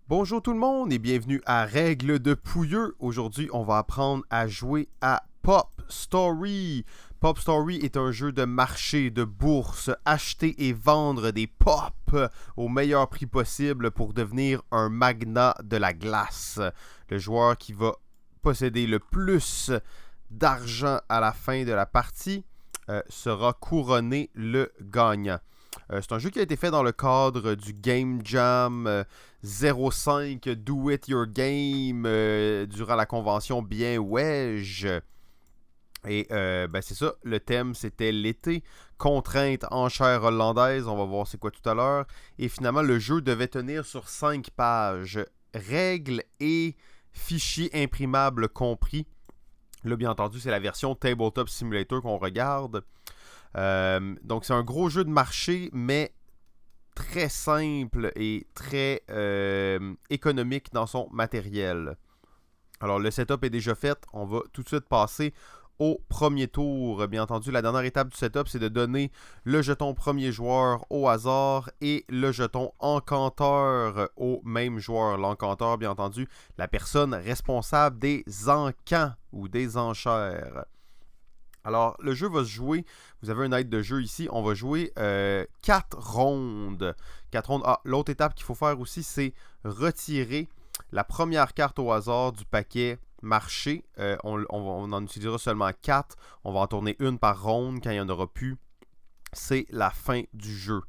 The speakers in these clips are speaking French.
Bonjour tout le monde et bienvenue à Règles de Pouilleux. Aujourd'hui, on va apprendre à jouer à Pop Story. Pop Story est un jeu de marché, de bourse, acheter et vendre des pop au meilleur prix possible pour devenir un magnat de la glace. Le joueur qui va posséder le plus d'argent à la fin de la partie sera couronné le gagnant. C'est un jeu qui a été fait dans le cadre du Game Jam 05 Do It Your Game durant la convention Bien Wedge. Et c'est ça, le thème c'était l'été, contrainte enchère hollandaise, on va voir c'est quoi tout à l'heure. Et finalement, le jeu devait tenir sur 5 pages, règles et fichiers imprimables compris. Là, bien entendu, c'est la version Tabletop Simulator qu'on regarde. Donc, c'est un gros jeu de marché, mais très simple et très économique dans son matériel. Alors, le setup est déjà fait. On va tout de suite passer au premier tour. Bien entendu, la dernière étape du setup, c'est de donner le jeton premier joueur au hasard et le jeton encanteur au même joueur. L'encanteur, bien entendu, la personne responsable des encans ou des enchères. Alors, le jeu va se jouer, vous avez une aide de jeu ici, on va jouer 4 rondes. 4 rondes. Ah, l'autre étape qu'il faut faire aussi, c'est retirer la première carte au hasard du paquet marché. On en utilisera seulement 4. On va en tourner une par ronde quand il n'y en aura plus. C'est la fin du jeu.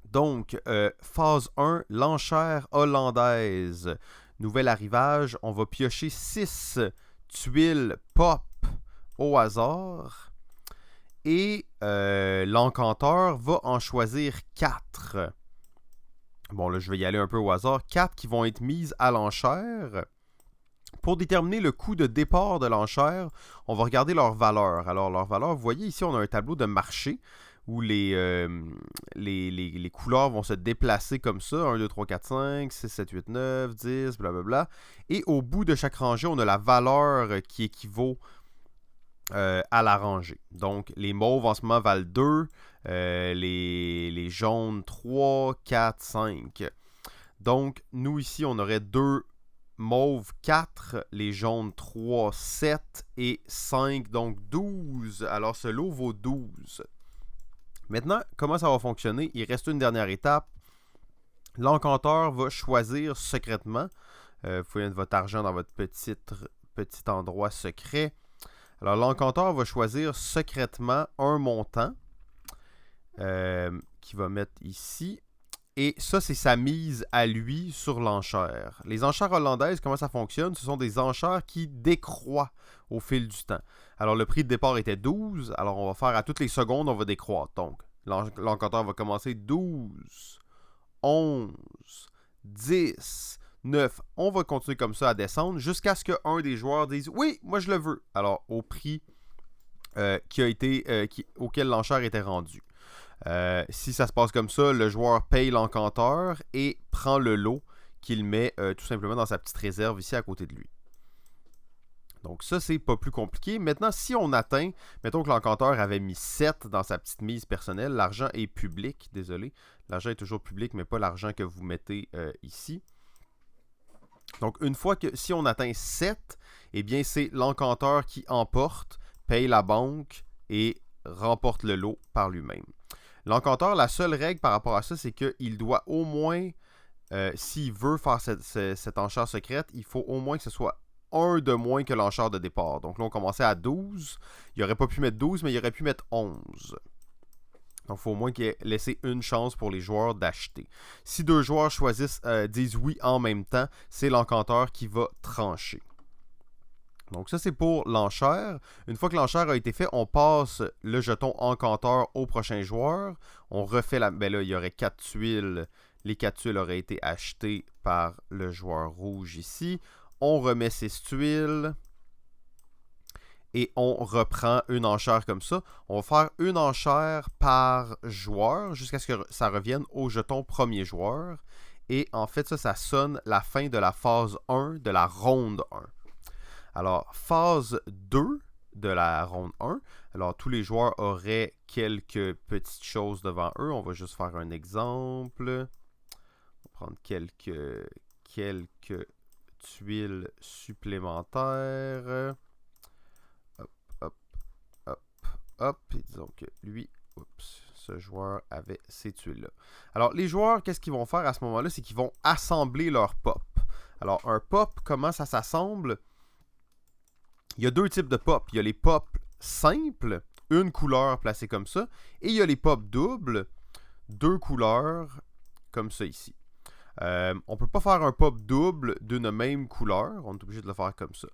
Donc, phase 1, l'enchère hollandaise. Nouvel arrivage, on va piocher 6 tuiles pop au hasard et l'encanteur va en choisir 4. Bon, là, je vais y aller un peu au hasard. 4 qui vont être mises à l'enchère. Pour déterminer le coût de départ de l'enchère, on va regarder leur valeur. Alors, leur valeur, vous voyez ici, on a un tableau de marché où les couleurs vont se déplacer comme ça. 1, 2, 3, 4, 5, 6, 7, 8, 9, 10, blablabla. Et au bout de chaque rangée, on a la valeur qui équivaut à la rangée. Donc, les mauves en ce moment valent 2, les jaunes 3, 4, 5. Donc, nous ici, on aurait 2 mauves 4, les jaunes 3, 7 et 5, donc 12. Alors, ce lot vaut 12. Maintenant, comment ça va fonctionner? Il reste une dernière étape. L'encanteur va choisir secrètement. Vous pouvez mettre votre argent dans votre petit endroit secret. Alors, l'encanteur va choisir secrètement un montant qu'il va mettre ici. Et ça, c'est sa mise à lui sur l'enchère. Les enchères hollandaises, comment ça fonctionne? Ce sont des enchères qui décroît au fil du temps. Alors, le prix de départ était 12. Alors, on va faire à toutes les secondes, on va décroître. Donc, l'encanteur va commencer 12, 11, 10, 9. On va continuer comme ça à descendre jusqu'à ce qu'un des joueurs dise « Oui, moi je le veux ». Alors, au prix auquel l'enchère était rendue. Si ça se passe comme ça, le joueur paye l'encanteur et prend le lot qu'il met tout simplement dans sa petite réserve ici à côté de lui. Donc ça, c'est pas plus compliqué. Maintenant, si on atteint, mettons que l'encanteur avait mis 7 dans sa petite mise personnelle, l'argent est public, désolé. L'argent est toujours public, mais pas l'argent que vous mettez ici. Donc, une fois que, si on atteint 7, eh bien, c'est l'encanteur qui emporte, paye la banque et remporte le lot par lui-même. L'encanteur, la seule règle par rapport à ça, c'est qu'il doit au moins, s'il veut faire cette enchère secrète, il faut au moins que ce soit un de moins que l'enchère de départ. Donc là, on commençait à 12. Il n'aurait pas pu mettre 12, mais il aurait pu mettre 11. Donc, il faut au moins qu'il ait laissé une chance pour les joueurs d'acheter. Si deux joueurs disent oui en même temps, c'est l'encanteur qui va trancher. Donc, ça, c'est pour l'enchère. Une fois que l'enchère a été faite, on passe le jeton encanteur au prochain joueur. On refait la... Ben là, il y aurait 4 tuiles. Les 4 tuiles auraient été achetées par le joueur rouge ici. On remet 6 tuiles. Et on reprend une enchère comme ça. On va faire une enchère par joueur jusqu'à ce que ça revienne au jeton premier joueur. Et en fait, ça sonne la fin de la phase 1 de la ronde 1. Alors, phase 2 de la ronde 1. Alors, tous les joueurs auraient quelques petites choses devant eux. On va juste faire un exemple. On va prendre quelques tuiles supplémentaires. Hop, hop, hop, hop. Et disons que lui, ce joueur avait ces tuiles-là. Alors, les joueurs, qu'est-ce qu'ils vont faire à ce moment-là? C'est qu'ils vont assembler leur pop. Alors, un pop, comment ça s'assemble? Il y a deux types de pop. Il y a les pop simples, une couleur placée comme ça, et il y a les pop doubles, deux couleurs, comme ça ici. On ne peut pas faire un pop double d'une même couleur, on est obligé de le faire comme ça.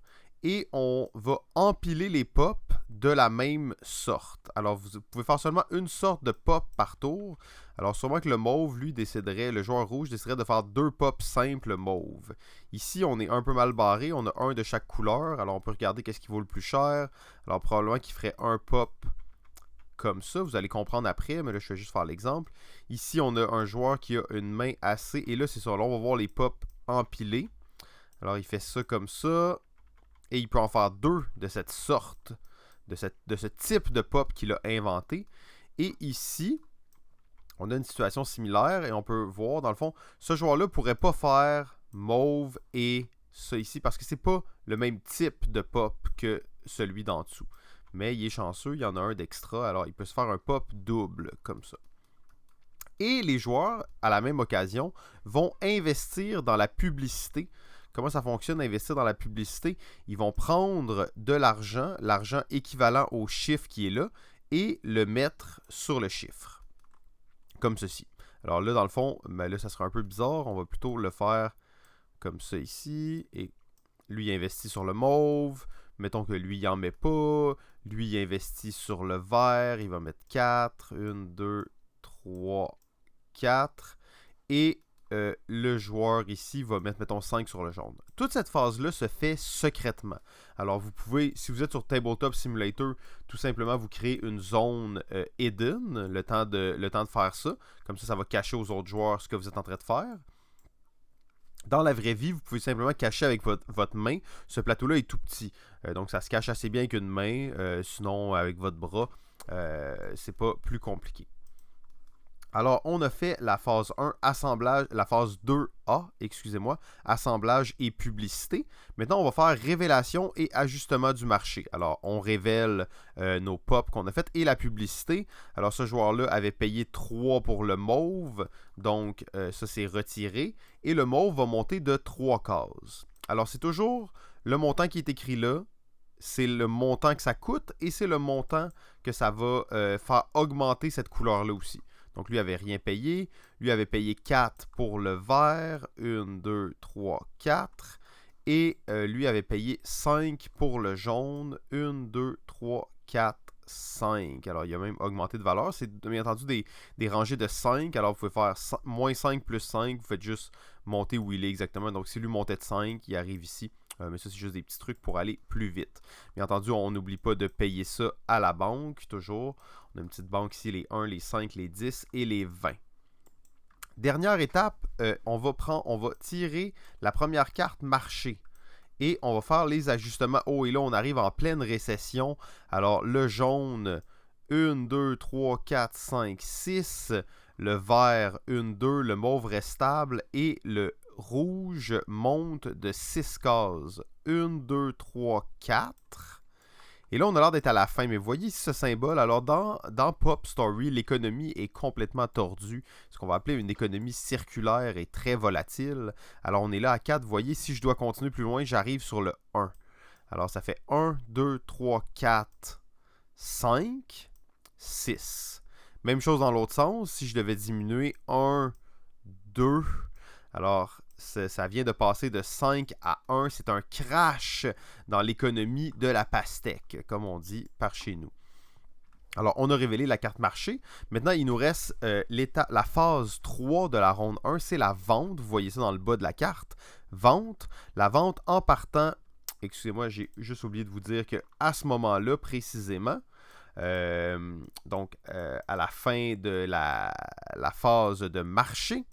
Et on va empiler les pops de la même sorte. Alors, vous pouvez faire seulement une sorte de pop par tour. Alors, sûrement que le mauve, lui, le joueur rouge déciderait de faire deux pops simples mauves. Ici, on est un peu mal barré. On a un de chaque couleur. Alors, on peut regarder qu'est-ce qui vaut le plus cher. Alors, probablement qu'il ferait un pop comme ça. Vous allez comprendre après, mais là, je vais juste faire l'exemple. Ici, on a un joueur qui a une main assez. Et là, c'est ça. Là, on va voir les pops empilés. Alors, il fait ça comme ça. Et il peut en faire deux de cette sorte, de ce type de pop qu'il a inventé. Et ici, on a une situation similaire et on peut voir, dans le fond, ce joueur-là ne pourrait pas faire mauve et ça ici parce que c'est pas le même type de pop que celui d'en dessous. Mais il est chanceux, il y en a un d'extra, alors il peut se faire un pop double comme ça. Et les joueurs, à la même occasion, vont investir dans la publicité. Comment ça fonctionne, investir dans la publicité? Ils vont prendre de l'argent équivalent au chiffre qui est là, et le mettre sur le chiffre. Comme ceci. Alors là, dans le fond, ben là, ça sera un peu bizarre. On va plutôt le faire comme ça ici. Et lui, il investit sur le mauve. Mettons que lui, il n'en met pas. Lui, il investit sur le vert. Il va mettre 4. 1, 2, 3, 4. Et le joueur ici va mettre, mettons, 5 sur le jaune. Toute cette phase-là se fait secrètement. Alors, vous pouvez, si vous êtes sur Tabletop Simulator, tout simplement, vous créez une zone hidden, le temps de faire ça. Comme ça va cacher aux autres joueurs ce que vous êtes en train de faire. Dans la vraie vie, vous pouvez simplement cacher avec votre main. Ce plateau-là est tout petit. Donc, ça se cache assez bien qu'une main. Sinon, avec votre bras, c'est pas plus compliqué. Alors, on a fait la phase 1, assemblage, la phase 2A, excusez-moi, assemblage et publicité. Maintenant, on va faire révélation et ajustement du marché. Alors, on révèle nos pops qu'on a fait et la publicité. Alors, ce joueur-là avait payé 3 pour le mauve, donc ça c'est retiré. Et le mauve va monter de 3 cases. Alors, c'est toujours le montant qui est écrit là, c'est le montant que ça coûte et c'est le montant que ça va faire augmenter cette couleur-là aussi. Donc, lui avait rien payé. Lui avait payé 4 pour le vert. 1, 2, 3, 4. Et lui avait payé 5 pour le jaune. 1, 2, 3, 4, 5. Alors, il a même augmenté de valeur. C'est bien entendu des rangées de 5. Alors, vous pouvez faire moins 5 plus 5. Vous faites juste monter où il est exactement. Donc, si lui montait de 5, il arrive ici. Mais ça, c'est juste des petits trucs pour aller plus vite. Bien entendu, on n'oublie pas de payer ça à la banque, toujours. On a une petite banque ici, les 1, les 5, les 10 et les 20. Dernière étape, on va tirer la première carte marché. Et on va faire les ajustements. Oh, et là, on arrive en pleine récession. Alors, le jaune, 1, 2, 3, 4, 5, 6. Le vert, 1, 2. Le mauve reste stable. Et le rouge monte de 6 cases. 1, 2, 3, 4. Et là, on a l'air d'être à la fin. Mais vous voyez ici ce symbole. Alors, dans Pop Story, l'économie est complètement tordue. Ce qu'on va appeler une économie circulaire et très volatile. Alors, on est là à 4. Vous voyez, si je dois continuer plus loin, j'arrive sur le 1. Alors, ça fait 1, 2, 3, 4, 5, 6. Même chose dans l'autre sens. Si je devais diminuer 1, 2... Alors, ça vient de passer de 5 à 1. C'est un crash dans l'économie de la pastèque, comme on dit par chez nous. Alors, on a révélé la carte marché. Maintenant, il nous reste la phase 3 de la ronde 1, c'est la vente. Vous voyez ça dans le bas de la carte. Vente. La vente en partant... Excusez-moi, j'ai juste oublié de vous dire qu'à ce moment-là, précisément, à la fin de la phase de marché,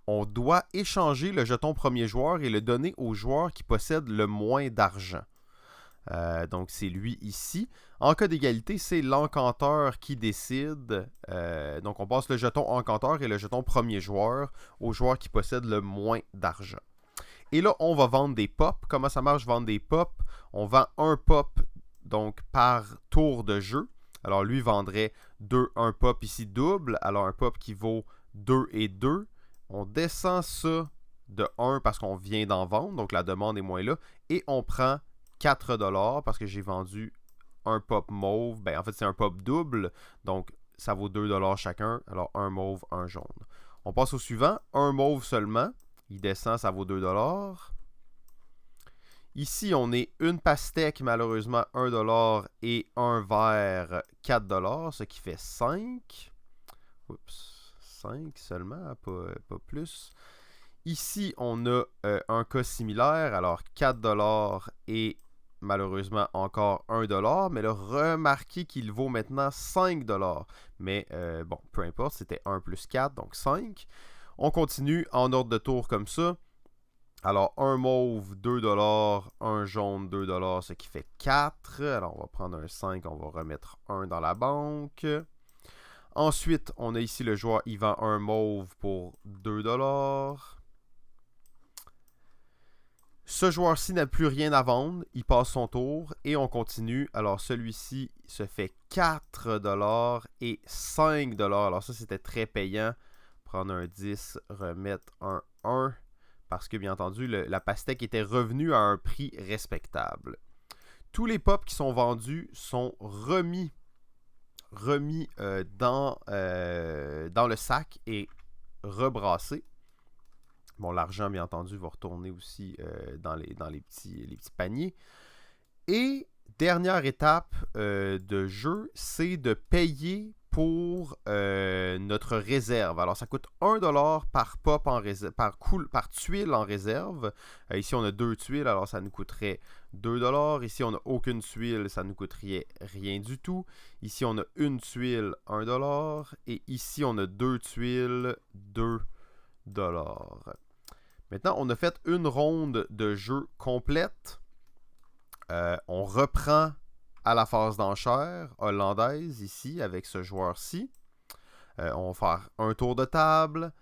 on doit échanger le jeton premier joueur et le donner au joueur qui possède le moins d'argent. Donc, c'est lui ici. En cas d'égalité, c'est l'encanteur qui décide. Donc, on passe le jeton encanteur et le jeton premier joueur au joueur qui possède le moins d'argent. Et là, on va vendre des pops. Comment ça marche, vendre des pops? On vend un pop donc par tour de jeu. Alors, lui vendrait un pop ici double. Alors, un pop qui vaut 2 et 2. On descend ça de 1 parce qu'on vient d'en vendre. Donc, la demande est moins là. Et on prend 4$ parce que j'ai vendu un pop mauve. Ben, en fait, c'est un pop double. Donc, ça vaut 2$ chacun. Alors, un mauve, un jaune. On passe au suivant. Un mauve seulement. Il descend, ça vaut 2$. Ici, on est une pastèque, malheureusement, 1$ et un vert, 4$, ce qui fait 5. Oups, 5 seulement, pas plus. Ici, on a un cas similaire, alors 4$ et malheureusement encore 1$, mais là, remarquez qu'il vaut maintenant 5$. Mais bon, peu importe, c'était 1 plus 4, donc 5. On continue en ordre de tour comme ça. Alors, un mauve, 2$, un jaune, 2$, ce qui fait 4. Alors, on va prendre un 5, on va remettre 1 dans la banque. Ensuite, on a ici le joueur, il vend un mauve pour 2$. Ce joueur-ci n'a plus rien à vendre, il passe son tour et on continue. Alors, celui-ci se fait 4$ et 5$. Alors, ça, c'était très payant. Prendre un 10, remettre un 1. Parce que, bien entendu, la pastèque était revenue à un prix respectable. Tous les pops qui sont vendus sont remis dans le sac et rebrassés. Bon, l'argent, bien entendu, va retourner aussi dans les petits paniers. Et dernière étape de jeu, c'est de payer pour notre réserve. Alors, ça coûte 1$ par pop en réserve, par tuile en réserve. Ici, on a 2 tuiles, alors ça nous coûterait 2$. Ici, on n'a aucune tuile, ça nous coûterait rien du tout. Ici, on a une tuile, 1$. Et ici, on a 2 tuiles, 2$. Maintenant, on a fait une ronde de jeu complète. On reprend à la phase d'enchère hollandaise ici avec ce joueur-ci. On va faire un tour de table.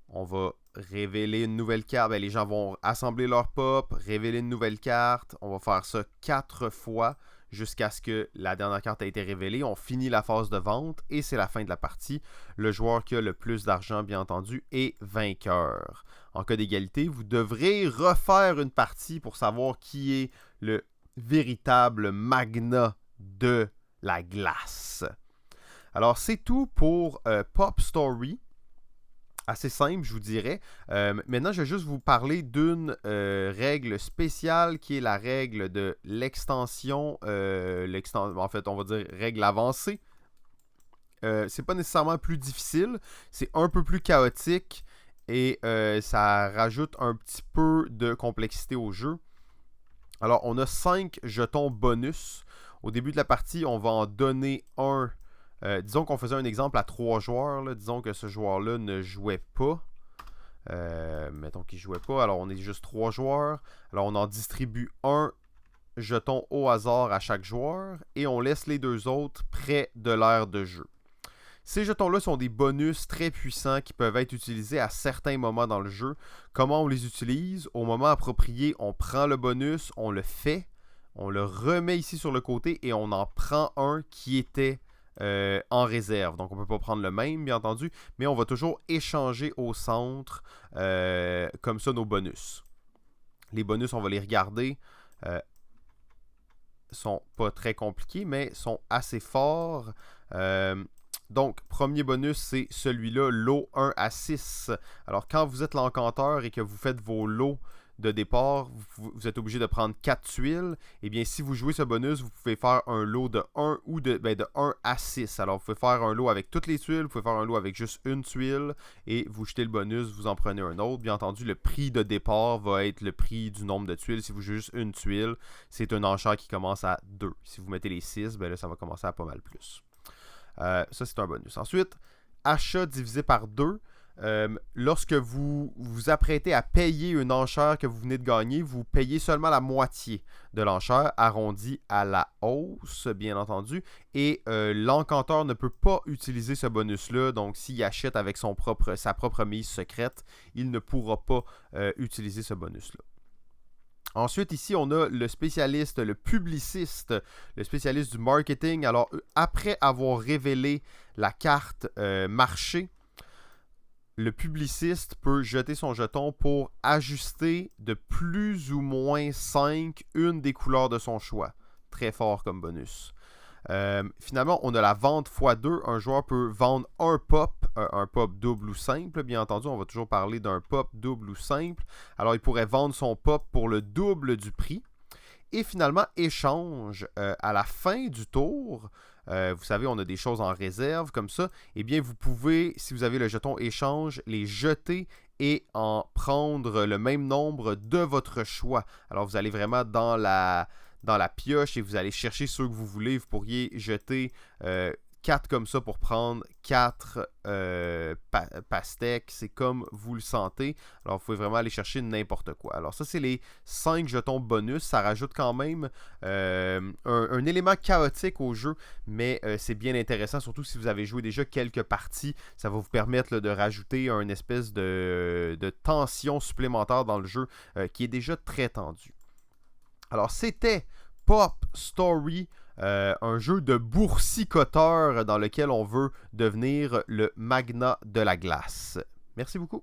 On va révéler une nouvelle carte. Ben, les gens vont assembler leur pop, révéler une nouvelle carte. On va faire ça 4 fois jusqu'à ce que la dernière carte ait été révélée. On finit la phase de vente et c'est la fin de la partie. Le joueur qui a le plus d'argent, bien entendu, est vainqueur. En cas d'égalité, vous devrez refaire une partie pour savoir qui est le véritable magnat de la glace. Alors, c'est tout pour Pop Story. Assez simple, je vous dirais. Maintenant, je vais juste vous parler d'une règle spéciale qui est la règle de l'extension. En fait, on va dire règle avancée. C'est pas nécessairement plus difficile. C'est un peu plus chaotique et ça rajoute un petit peu de complexité au jeu. Alors, on a 5 jetons bonus. Au début de la partie, on va en donner un. Disons qu'on faisait un exemple à 3 joueurs. Là. Disons que ce joueur-là ne jouait pas. Mettons qu'il ne jouait pas. Alors, on est juste 3 joueurs. Alors, on en distribue un jeton au hasard à chaque joueur. Et on laisse les 2 autres près de l'aire de jeu. Ces jetons-là sont des bonus très puissants qui peuvent être utilisés à certains moments dans le jeu. Comment on les utilise? Au moment approprié, on prend le bonus, on le fait, on le remet ici sur le côté et on en prend un qui était en réserve. Donc on ne peut pas prendre le même, bien entendu, mais on va toujours échanger au centre comme ça nos bonus. Les bonus, on va les regarder. Sont pas très compliqués, mais sont assez forts. Donc, premier bonus, c'est celui-là, lot 1 à 6. Alors, quand vous êtes l'encanteur et que vous faites vos lots de départ, vous êtes obligé de prendre 4 tuiles. Et bien, si vous jouez ce bonus, vous pouvez faire un lot de 1 ou de 1 à 6. Alors, vous pouvez faire un lot avec toutes les tuiles, vous pouvez faire un lot avec juste une tuile, et vous jetez le bonus, vous en prenez un autre. Bien entendu, le prix de départ va être le prix du nombre de tuiles. Si vous jouez juste une tuile, c'est une enchère qui commence à 2. Si vous mettez les 6, ben là, ça va commencer à pas mal plus. Ça, c'est un bonus. Ensuite, achat divisé par 2. lorsque vous vous apprêtez à payer une enchère que vous venez de gagner, vous payez seulement la moitié de l'enchère, arrondie à la hausse, bien entendu. Et l'encanteur ne peut pas utiliser ce bonus-là. Donc, s'il achète avec sa propre mise secrète, il ne pourra pas utiliser ce bonus-là. Ensuite, ici, on a le spécialiste, le publiciste, le spécialiste du marketing. Alors, après avoir révélé la carte marché, le publiciste peut jeter son jeton pour ajuster de plus ou moins 5 une des couleurs de son choix. Très fort comme bonus. Finalement, on a la vente x2. Un joueur peut vendre un pop double ou simple. Bien entendu, on va toujours parler d'un pop double ou simple. Alors, il pourrait vendre son pop pour le double du prix. Et finalement, échange à la fin du tour. Vous savez, on a des choses en réserve comme ça. Eh bien, vous pouvez, si vous avez le jeton échange, les jeter et en prendre le même nombre de votre choix. Alors, vous allez vraiment dans la pioche et vous allez chercher ceux que vous voulez. Vous pourriez jeter 4 comme ça pour prendre 4 pastèques. C'est comme vous le sentez. Alors, vous pouvez vraiment aller chercher n'importe quoi. Alors, ça, c'est les 5 jetons bonus. Ça rajoute quand même un élément chaotique au jeu, mais c'est bien intéressant, surtout si vous avez joué déjà quelques parties. Ça va vous permettre de rajouter une espèce de tension supplémentaire dans le jeu qui est déjà très tendu. Alors, c'était Pop Story, un jeu de boursicoteur dans lequel on veut devenir le magnat de la glace. Merci beaucoup.